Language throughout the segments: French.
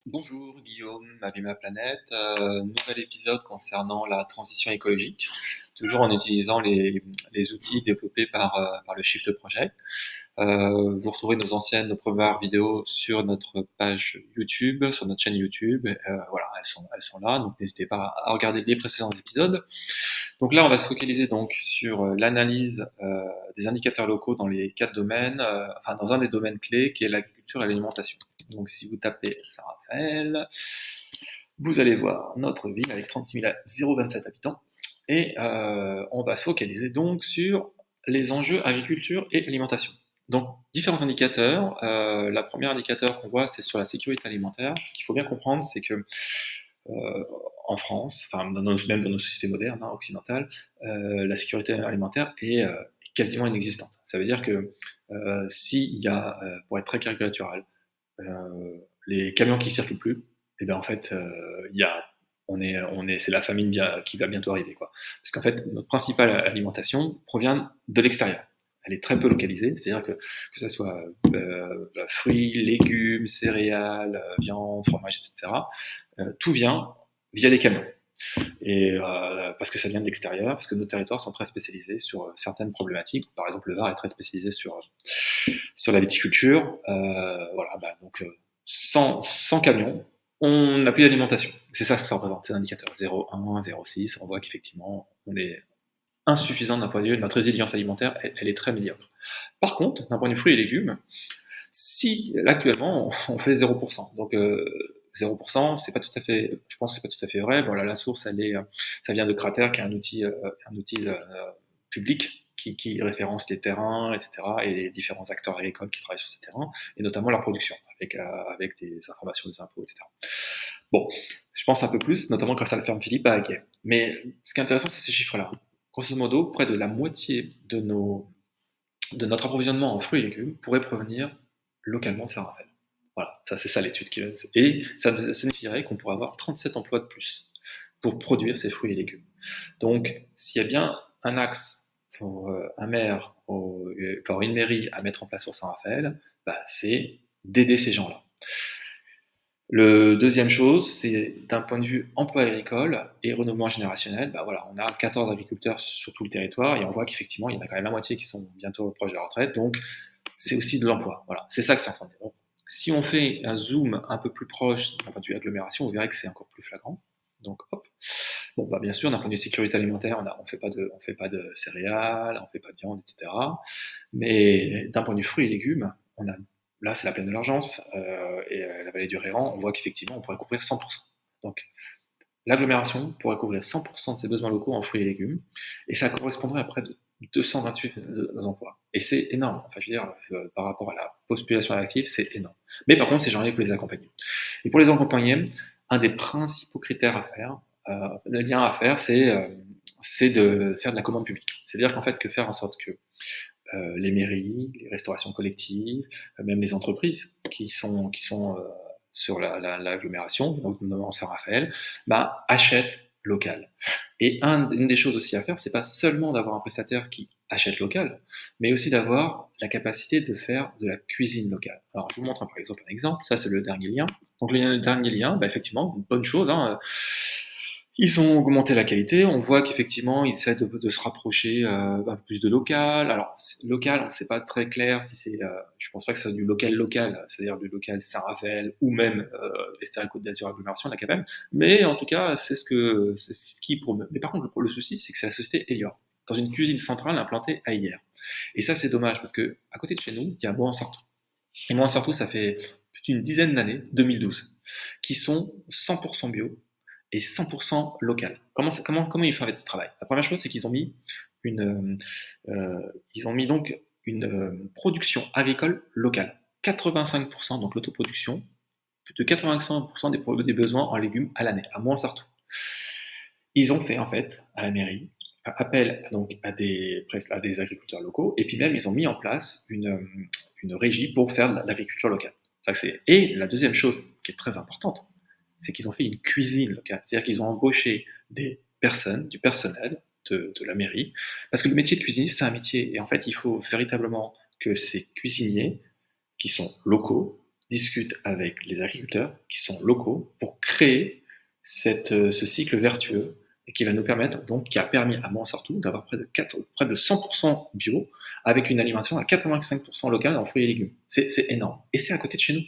Bonjour Guillaume, ma vie, ma planète. Nouvel épisode concernant la transition écologique, toujours en utilisant les outils développés par le Shift Project. Vous retrouvez nos premières vidéos sur notre page YouTube, sur notre chaîne YouTube. Voilà, elles sont là, donc n'hésitez pas à regarder les précédents épisodes. Donc là, on va se focaliser donc sur l'analyse des indicateurs locaux dans les quatre domaines, enfin dans un des domaines clés qui est l'agriculture et l'alimentation. Donc si vous tapez Saint-Raphaël, vous allez voir notre ville avec 36 027 habitants. Et on va se focaliser donc sur les enjeux agriculture et alimentation. Donc différents indicateurs. La première indicateur qu'on voit, c'est sur la sécurité alimentaire. Ce qu'il faut bien comprendre, c'est que euh, en France, enfin même dans nos sociétés modernes, occidentales, la sécurité alimentaire est quasiment inexistante. Ça veut dire que s'il y a, pour être très caricatural, les camions qui circulent plus, et bien en fait, il y a, c'est la famine qui va bientôt arriver, quoi. Parce qu'en fait, notre principale alimentation provient de l'extérieur. Elle est très peu localisée, c'est-à-dire que ce soit fruits, légumes, céréales, viande, fromage, etc., tout vient via des camions. Et parce que ça vient de l'extérieur, parce que nos territoires sont très spécialisés sur certaines problématiques. Par exemple, le Var est très spécialisé sur la viticulture. Voilà, donc sans camion, on n'a plus d'alimentation. C'est ça ce que ça représente, ces indicateurs 0,1, 0,6. On voit qu'effectivement, on est insuffisant d'un point de vue de notre résilience alimentaire, elle est très médiocre. Par contre, d'un point de vue fruits et légumes, si là, actuellement on fait 0%, donc 0%, c'est pas tout à fait, je pense que c'est pas tout à fait vrai. Voilà, la source, ça vient de Cratère, qui est un outil public qui référence les terrains, etc., et les différents acteurs agricoles qui travaillent sur ces terrains, et notamment leur production, avec des informations des impôts, etc. Bon, je pense un peu plus, notamment grâce à la ferme Philippe à Haguet. Mais ce qui est intéressant, c'est ces chiffres-là. Grosso modo, près de la moitié de notre approvisionnement en fruits et légumes pourrait provenir localement de Saint-Raphaël. Voilà, ça c'est ça l'étude. Et ça signifierait qu'on pourrait avoir 37 emplois de plus pour produire ces fruits et légumes. Donc, s'il y a bien un axe pour un maire, pour une mairie à mettre en place sur Saint-Raphaël, bah, c'est d'aider ces gens-là. Le deuxième chose, c'est d'un point de vue emploi agricole et renouvellement générationnel, bah voilà, on a 14 agriculteurs sur tout le territoire et on voit qu'effectivement, il y en a quand même la moitié qui sont bientôt proches de la retraite, donc c'est aussi de l'emploi. Voilà, c'est ça que c'est en train de dire. Donc, si on fait un zoom un peu plus proche d'un point de vue agglomération, vous verrez que c'est encore plus flagrant. Donc, hop. Bon, bah, bien sûr, d'un point de vue sécurité alimentaire, on fait pas de céréales, on fait pas de viande, etc. Mais d'un point de vue fruits et légumes, on a là, c'est la plaine de l'Argence et la vallée du Réran, on voit qu'effectivement, on pourrait couvrir 100%. Donc, l'agglomération pourrait couvrir 100% de ses besoins locaux en fruits et légumes, et ça correspondrait à près de 228 emplois. Et c'est énorme. Enfin, je veux dire, par rapport à la population active, c'est énorme. Mais par contre, ces gens-là, il faut les accompagner. Et pour les accompagner, un des principaux critères à faire, le lien à faire, c'est de faire de la commande publique. C'est-à-dire qu'en fait, que faire en sorte que les mairies, les restaurations collectives, même les entreprises qui sont sur l'agglomération, donc notamment Saint-Raphaël, bah, achètent local. Et une des choses aussi à faire, c'est pas seulement d'avoir un prestataire qui achète local, mais aussi d'avoir la capacité de faire de la cuisine locale. Alors, je vous montre par exemple un exemple. Ça, c'est le dernier lien. Donc, le dernier lien, bah, effectivement, une bonne chose. Ils ont augmenté la qualité. On voit qu'effectivement, ils essaient de se rapprocher un peu plus de local. Alors, local, c'est pas très clair si c'est. Je pense pas que c'est du local, c'est-à-dire du local Saint-Raphaël ou même Estérel Côte d'Azur agglomération, la CAPEM. Mais en tout cas, c'est ce qui promeut. Mais par contre, le souci, c'est que c'est la société Elior, dans une cuisine centrale implantée à Hyères. Et ça, c'est dommage parce que à côté de chez nous, il y a Bois-en-Sartoux. Et Bois-en-Sartoux, ça fait plus d'une dizaine d'années, 2012, qui sont 100% bio et 100% local. Comment ils font avec ce travail? La première chose, c'est qu'ils ont mis ils ont mis donc une production agricole locale. 85%, donc l'autoproduction, plus de 85% des besoins en légumes à l'année, à Montsartou. Ils ont fait, en fait, à la mairie, appel donc à des agriculteurs locaux, et puis même, ils ont mis en place une régie pour faire de l'agriculture locale. Et la deuxième chose qui est très importante, c'est qu'ils ont fait une cuisine locale. C'est-à-dire qu'ils ont embauché des personnes, du personnel de la mairie, parce que le métier de cuisinier, c'est un métier, et en fait, il faut véritablement que ces cuisiniers, qui sont locaux, discute avec les agriculteurs qui sont locaux pour créer ce cycle vertueux et qui va nous permettre, donc, qui a permis à Montsartou d'avoir près de 100% bio avec une alimentation à 85% locale en fruits et légumes. C'est énorme. Et c'est à côté de chez nous.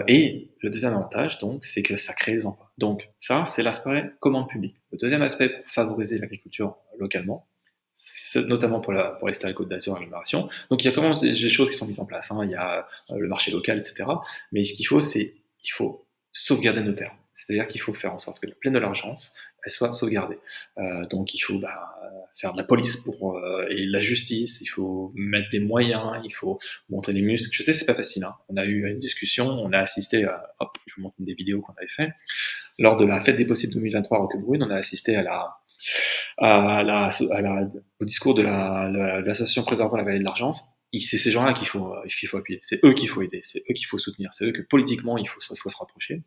Et le deuxième avantage, donc, c'est que ça crée des emplois. Donc, ça, c'est l'aspect commande publique. Le deuxième aspect pour favoriser l'agriculture localement, notamment pour les Stades Côte d'Azur et l'agglomération. Donc, il y a comment des choses qui sont mises en place. Hein. Il y a le marché local, etc. Mais ce qu'il faut, c'est il faut sauvegarder nos terres. C'est-à-dire qu'il faut faire en sorte que la plaine de l'Argence elle soit sauvegardée. Donc, il faut faire de la police et de la justice. Il faut mettre des moyens. Il faut montrer les muscles. Je sais, c'est pas facile. Hein. On a eu une discussion. On a assisté à. Hop, je vous montre une des vidéos qu'on avait fait lors de la fête des possibles 2023 à Roquebrune. On a assisté au discours de l'association Préservons la vallée de l'Argence. C'est ces gens-là qu'il faut appuyer. C'est eux qu'il faut aider. C'est eux qu'il faut soutenir. C'est eux que politiquement il faut se rapprocher.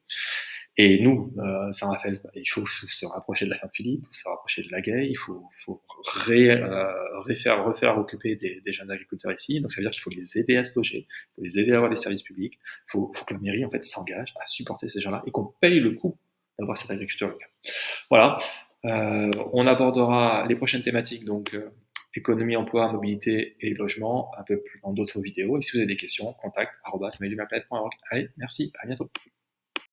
Et nous, Saint-Raphaël, il faut se rapprocher de la ferme Philippe, il faut se rapprocher de la Gaye, il faut refaire occuper des jeunes agriculteurs ici. Donc ça veut dire qu'il faut les aider à se loger, il faut les aider à avoir des services publics. Il faut que la mairie en fait s'engage à supporter ces gens-là et qu'on paye le coût d'avoir cette agriculture locale. Voilà. On abordera les prochaines thématiques, donc économie, emploi, mobilité et logement, un peu plus dans d'autres vidéos. Et si vous avez des questions, contact @mailumaplanète.org. Allez, merci, à bientôt.